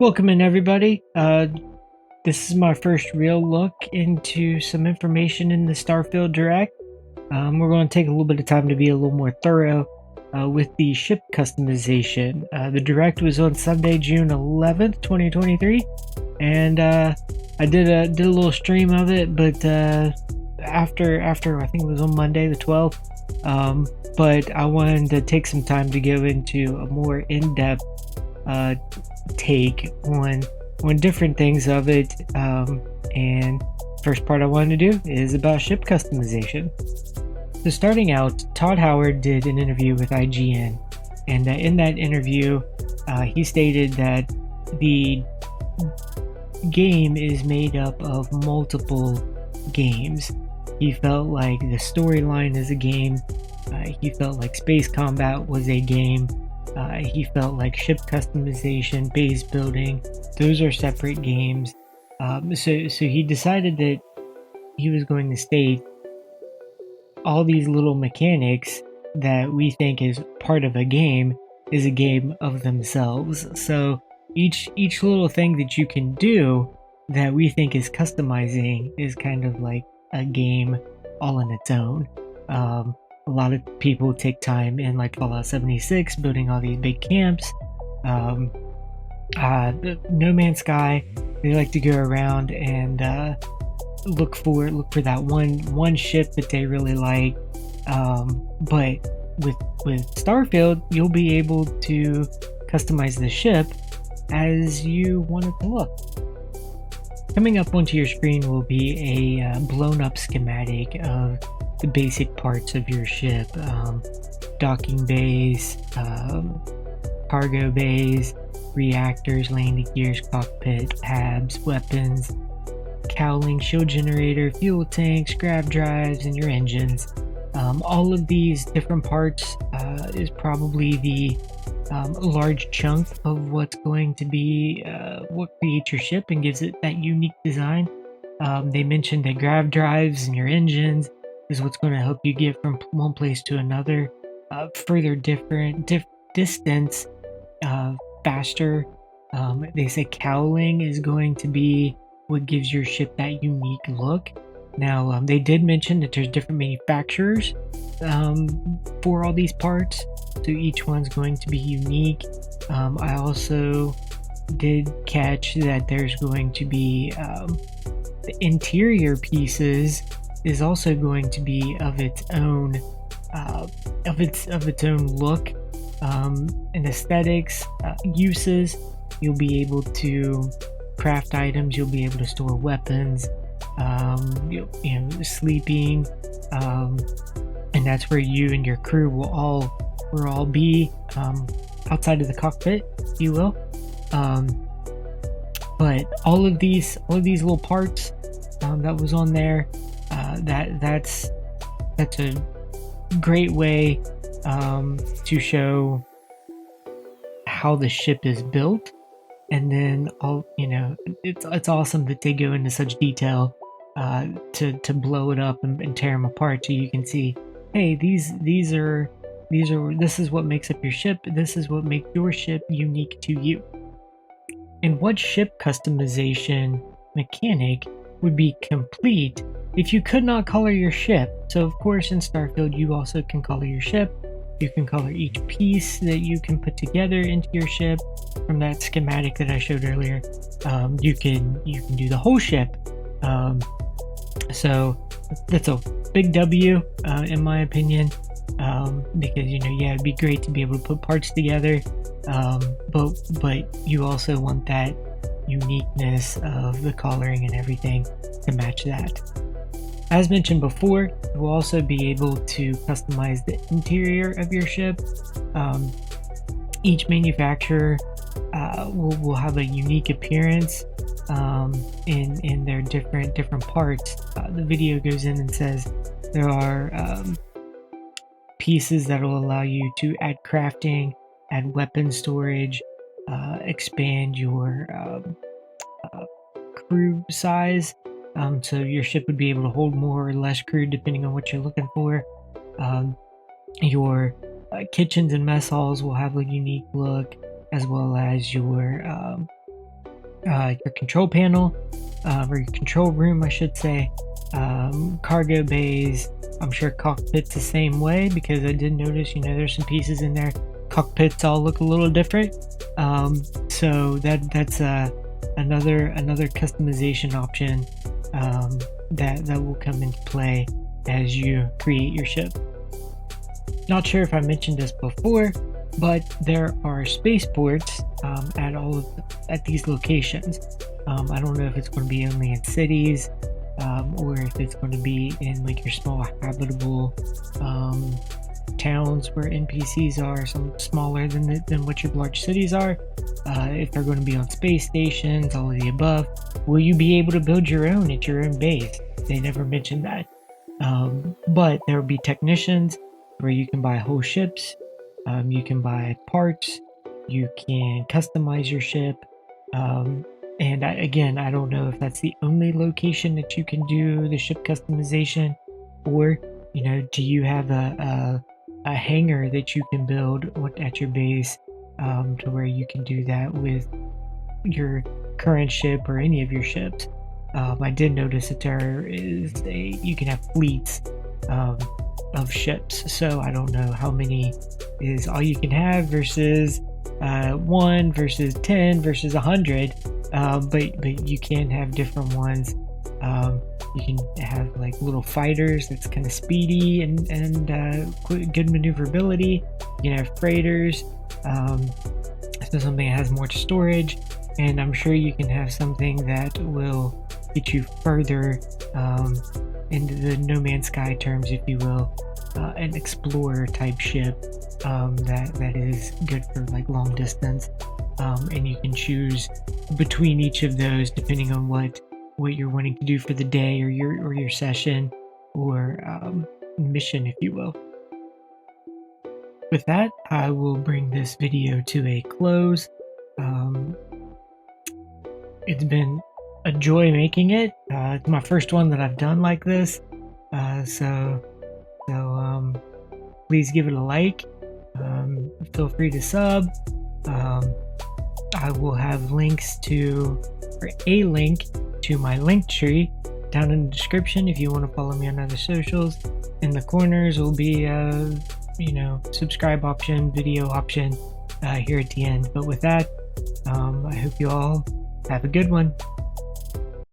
Welcome in, everybody. This is my first real look into some information in the Starfield Direct. We're going to take a little bit of time to be a little more thorough with the ship customization. The Direct was on Sunday, June 11th, 2023, and I did a little stream of it, but after I think it was on Monday the 12th. But I wanted to take some time to go into a more in-depth take on different things of it, and first part I wanted to do is about ship customization. So starting out, Todd Howard did an interview with IGN, and in that interview he stated that the game is made up of multiple games. He felt like the storyline is a game. He felt like space combat was a game. He felt like ship customization, base building, those are separate games. So he decided that he was going to state all these little mechanics that we think is part of a game is a game of themselves. So each little thing that you can do that we think is customizing is kind of like a game all on its own. A lot of people take time in like Fallout 76 building all these big camps. No Man's Sky, they like to go around and look for that one ship that they really like. But with Starfield, you'll be able to customize the ship as you want it to look. Coming up onto your screen will be a blown up schematic of the basic parts of your ship: docking bays, cargo bays, reactors, landing gears, cockpit, tabs, weapons, cowling, shield generator, fuel tanks, grav drives, and your engines. All of these different parts is probably the large chunk of what's going to be what creates your ship and gives it that unique design. They mentioned that grav drives and your engines is what's going to help you get from one place to another, further distance, faster. They say cowling is going to be what gives your ship that unique look. Now, they did mention that there's different manufacturers for all these parts, so each one's going to be unique. I also did catch that there's going to be the interior pieces is also going to be of its own look and aesthetics, uses. You'll be able to craft items, you'll be able to store weapons, sleeping, and that's where you and your crew will all be outside of the cockpit, if you will. But all of these little parts that was on there, that's a great way to show how the ship is built. And then it's awesome that they go into such detail to blow it up and tear them apart, so you can see, hey, this is what makes up your ship. This is what makes your ship unique to you. And what ship customization mechanic would be complete if you could not color your ship? So of course in Starfield you also can color your ship. You can color each piece that you can put together into your ship from that schematic that I showed earlier. You can do the whole ship. So that's a big W in my opinion, because it'd be great to be able to put parts together, but you also want that uniqueness of the coloring and everything to match that. As mentioned before, you will also be able to customize the interior of your ship. Each manufacturer will have a unique appearance in their different parts. The video goes in and says there are pieces that will allow you to add crafting, add weapon storage, expand your crew size. So your ship would be able to hold more or less crew depending on what you're looking for. Your kitchens and mess halls will have a unique look, as well as your your control panel, or your control room, I should say, cargo bays. I'm sure cockpit's the same way, because I did notice, there's some pieces in there. Cockpits all look a little different, so that's another customization option that will come into play as you create your ship. Not sure if I mentioned this before, but there are spaceports at these locations. I don't know if it's going to be only in cities, or if it's going to be in like your small habitable towns where NPCs are some smaller than what your large cities are. If they're going to be on space stations, all of the above. Will you be able to build your own at your own base? They never mentioned that. But there will be technicians where you can buy whole ships, you can buy parts, you can customize your ship, and I don't know if that's the only location that you can do the ship customization, or do you have a hangar that you can build at your base, to where you can do that with your current ship or any of your ships. I did notice that you can have fleets of ships, so I don't know how many is all you can have versus 1 versus 10 versus 100, but you can have different ones. You can have like little fighters that's kind of speedy and good maneuverability. You can have freighters, so something that has more storage, and I'm sure you can have something that will get you further into the No Man's Sky terms, if you will, an explorer type ship that is good for like long distance, and you can choose between each of those depending on what you're wanting to do for the day or your session or mission, if you will. With that, I will bring this video to a close. It's been a joy making it. It's my first one that I've done like this, so please give it a like. Feel free to sub. I will have a link to my link tree down in the description if you want to follow me on other socials. In the corners will be subscribe option, video option here at the end. But with that, I hope you all have a good one.